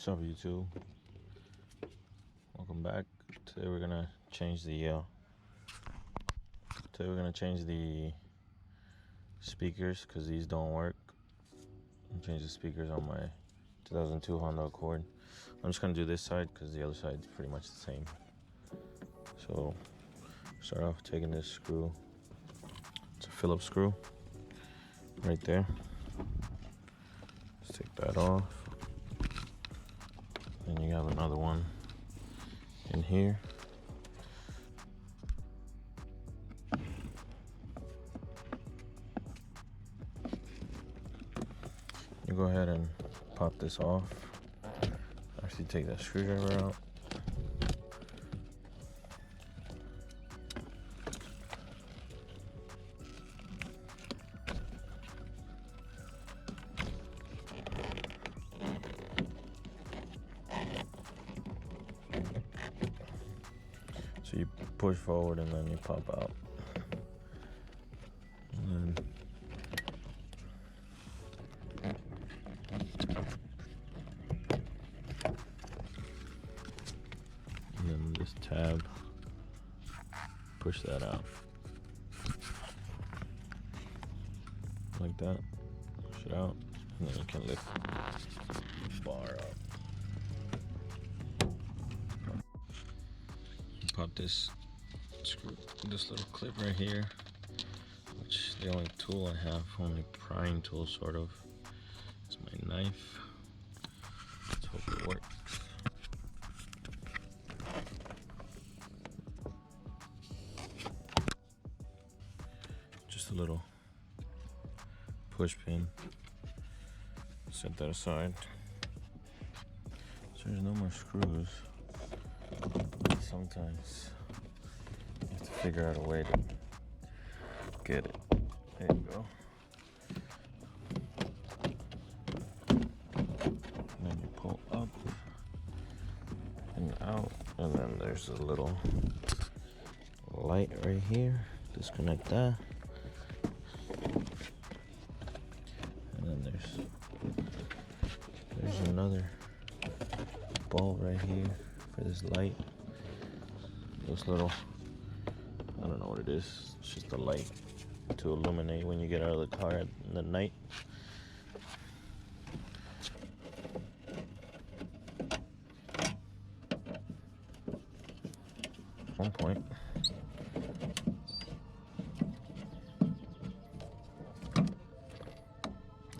What's up, YouTube? Welcome back. Today we're gonna change the speakers because these don't work. Change the speakers on my 2002 Honda Accord. I'm just gonna do this side because the other side is pretty much the same. So start off taking this screw. It's a Phillips screw right there. Let's take that off. Then you have another one in here. You go ahead and pop this off. Actually, take that screwdriver out. So you push forward and then you pop out. And then this tab, push that out. Like that. Push it out. And then you can lift the bar up. Pop this screw, this little clip right here, which is the only tool I have, only prying tool sort of. It's my knife. Let's hope it works. Just a little push pin. Set that aside. So there's no more screws. Sometimes you have to figure out a way to get it. There you go. And then you pull up and out, and then there's a little light right here. Disconnect that. And then there's another bulb right here for this light. This little, I don't know what it is. It's just a light to illuminate when you get out of the car in the night. At one point.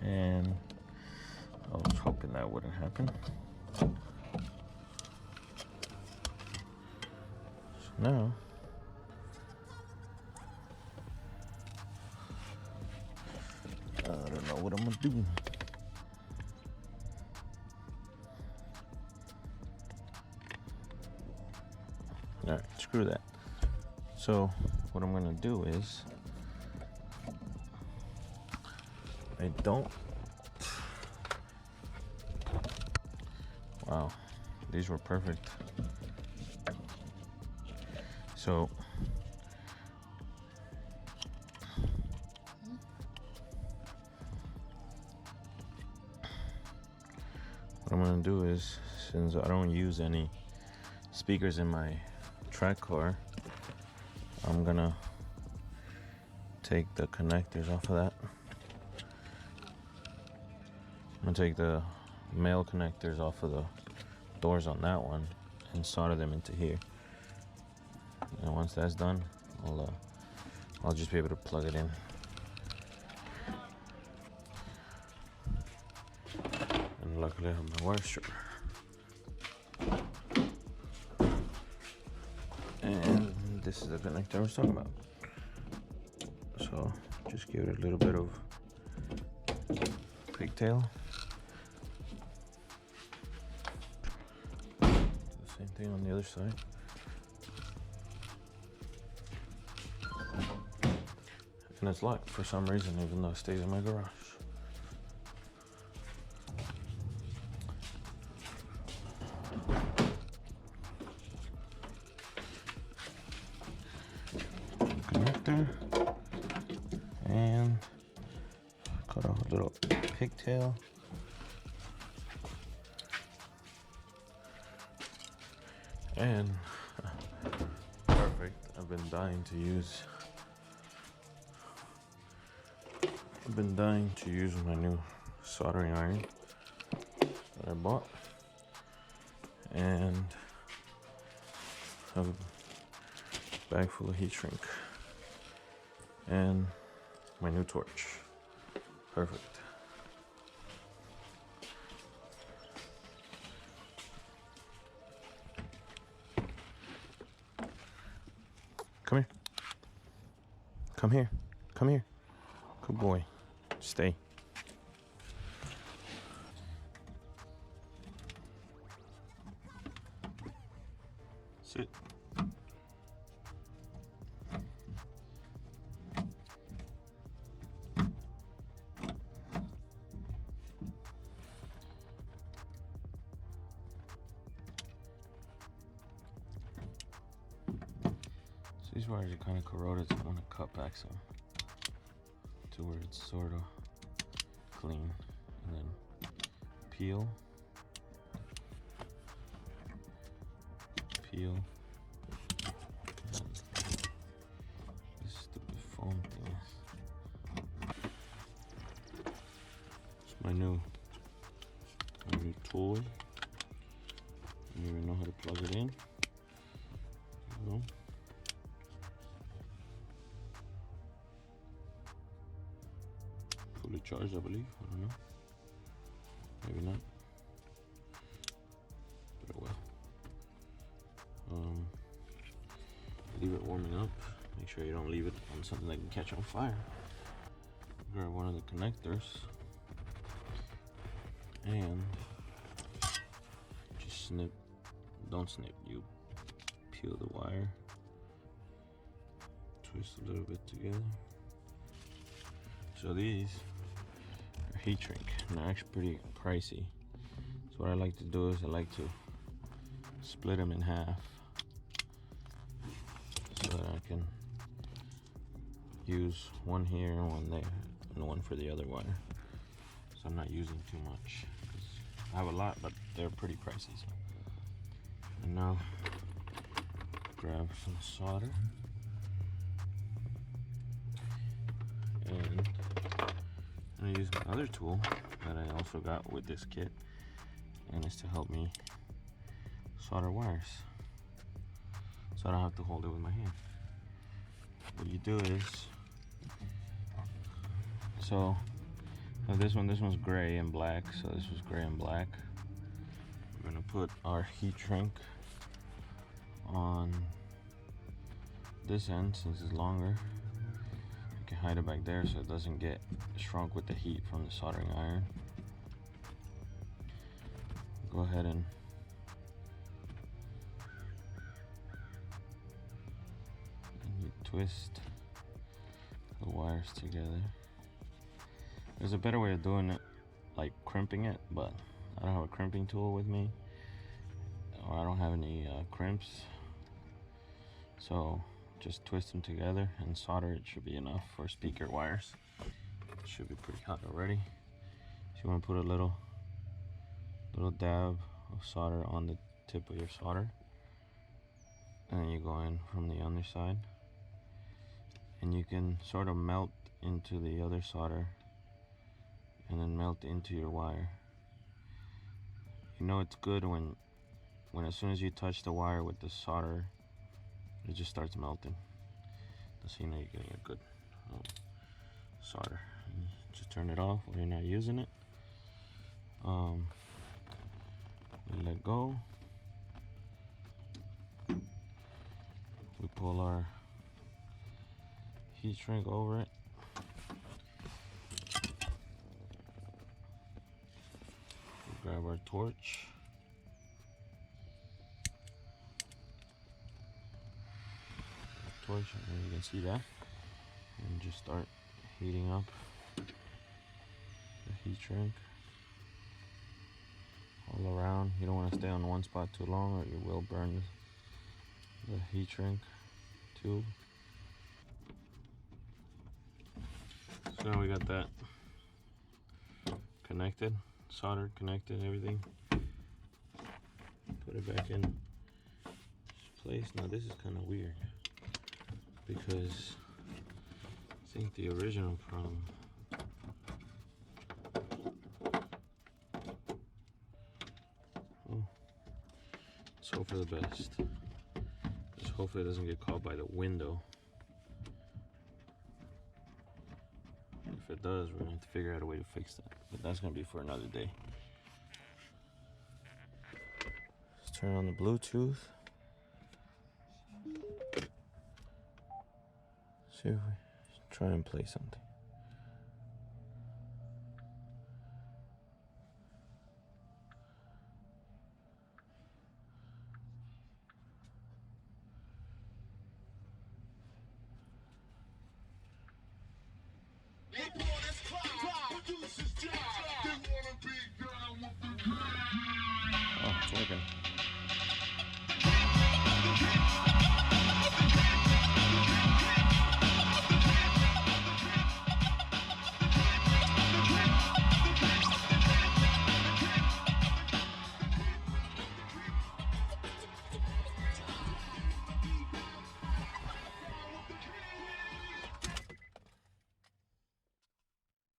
And I was hoping that wouldn't happen. Now, I don't know what I'm gonna do. Alright, screw that. So, what I'm gonna do is, I don't. Wow, these were perfect. So what I'm gonna do is, since I don't use any speakers in my track car, I'm gonna take the connectors off of that. I'm gonna take the male connectors off of the doors on that one and solder them into here. And once that's done, I'll just be able to plug it in. And luckily I have my wire stripper. And this is the connector I was talking about. So just give it a little bit of pigtail. The same thing on the other side. And it's locked for some reason, even though it stays in my garage. Connector. And cut off a little pigtail. And perfect. I've been dying to use my new soldering iron that I bought, and have a bag full of heat shrink and my new torch. Perfect. Come here. Come here. Come here. Good boy. Stay. Sit. These wires are kind of corroded, so I'm going to cut back some to where it's sort of clean, and then peel, this stupid foam thing. It's my new toy. I don't even know how to plug it in. No. Fully charged, I believe. I don't know. Maybe not. But it will. Leave it warming up. Make sure you don't leave it on something that can catch on fire. Grab one of the connectors and just snip. Don't snip. You peel the wire. Twist a little bit together. So these are heat shrink, and they're actually pretty pricey. So what I like to do is I like to split them in half so that I can use one here and one there, and one for the other wire. So I'm not using too much. I have a lot, but they're pretty pricey. So. And now grab some solder. And I'm gonna use my other tool that I also got with this kit, and it's to help me solder wires, so I don't have to hold it with my hand. What you do is, so this one's gray and black, so this was gray and black. We're gonna put our heat shrink on this end since it's longer. I can hide it back there so it doesn't get shrunk with the heat from the soldering iron. Go ahead and you twist the wires together. There's a better way of doing it, like crimping it, but I don't have a crimping tool with me, or I don't have any crimps, so just twist them together and solder. It should be enough for speaker wires. It should be pretty hot already. So you want to put a little dab of solder on the tip of your solder, and then you go in from the other side, and you can sort of melt into the other solder and then melt into your wire. You know it's good when as soon as you touch the wire with the solder, it just starts melting. So you know you're getting a good solder. And just turn it off when you're not using it. We let go. We pull our heat shrink over it. We grab our torch. And you can see that, and just start heating up the heat shrink all around. You don't want to stay on one spot too long, or you will burn the heat shrink tube. So now we got that connected, soldered, connected, everything. Put it back in place. Now this is kind of weird because I think the original problem. Oh, let's hope for the best. Just hopefully it doesn't get caught by the window. If it does, we're gonna have to figure out a way to fix that. But that's gonna be for another day. Let's turn on the Bluetooth. See if we try and play something. Oh, it's working.